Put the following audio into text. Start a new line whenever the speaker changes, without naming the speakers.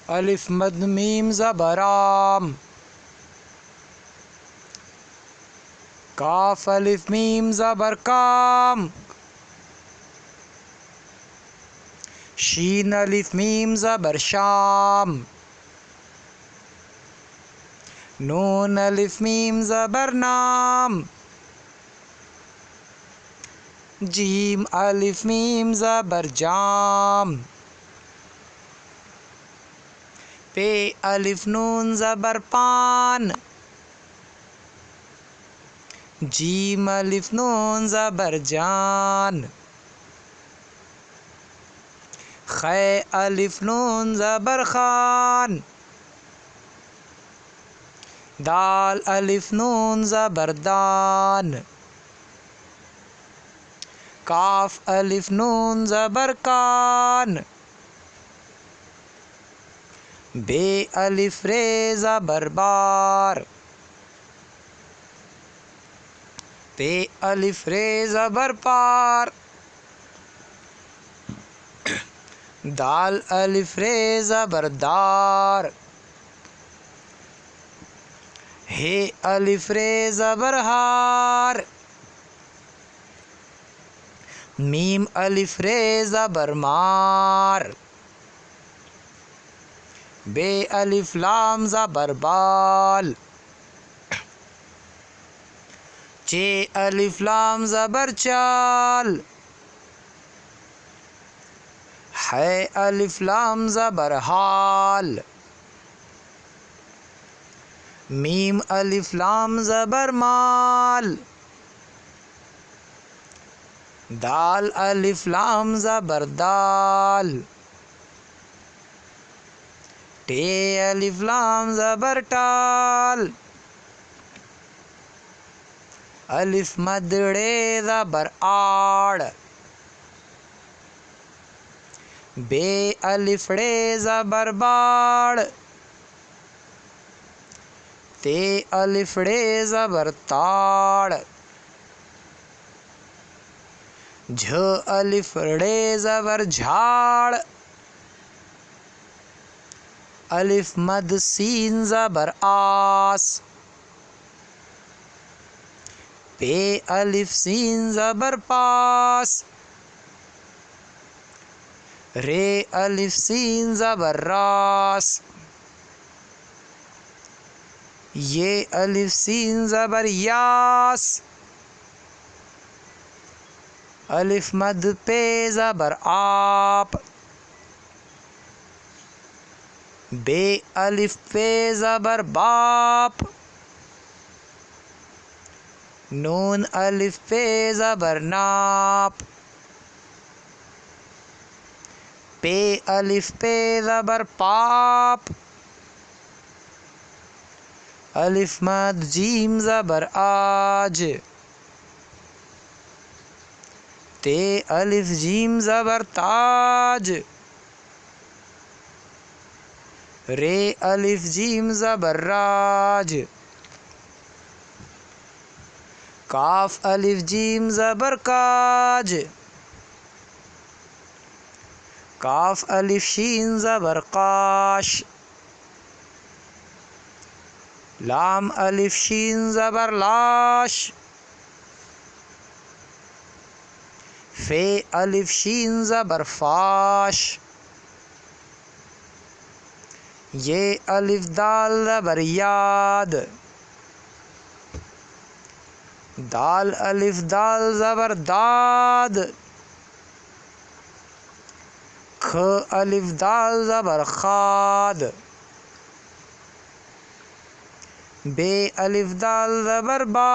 الف مد میم زبر عام، کاف الف میم زبر کام، شین الف میم زبر شام، نون الف میم زبر نام، جیم الف میم زبر جام، پے الف نون زبر پان، جیم الف نون زبر جان، خے الف نون زبر خان، دال الف نون زبر دان، کاف الف نون زبر کان، بے الف رے زبر بار، پے الف رے زبر پار، دال الف رے زبر دار، ہے الف رے زبر ہار، میم الف رے زبر مار، بے الف لام زبر بال، چے الف لام زبر چال، ہے الف لام زبر حال، میم الف لام زبر مال، دال الف لام زبر دال، ٹے الف لام زبر ٹال، الف مد ڑے زبر آڑ، بے الف ڑے زبر باڑ، تے الف ڑے زبر تاڑ، جھ الف ڑے زبر جھاڑ، الف مد سین زبر آس، پے الف سین زبر پاس، رے الف سین زبر راس، یہ الف سین زبر یاس، الف مد پے زبر آپ، بے الف پے زبر باپ، نون الف پے زبر ناپ، پے الف پے زبر پاپ، الف مد جیم زبر آج، تے الف جیم زبر تاج، رے الف جیم زبر راج، کاف الف جیم زبر کاج، کاف الف شین زبر قاش، لام الف شین زبر لاش، فے الف شین زبر فاش، یہ الف دال زبر یاد، دال الف دال زبر داد، کھ الف دال زبر خاد، بے الف دال زبر با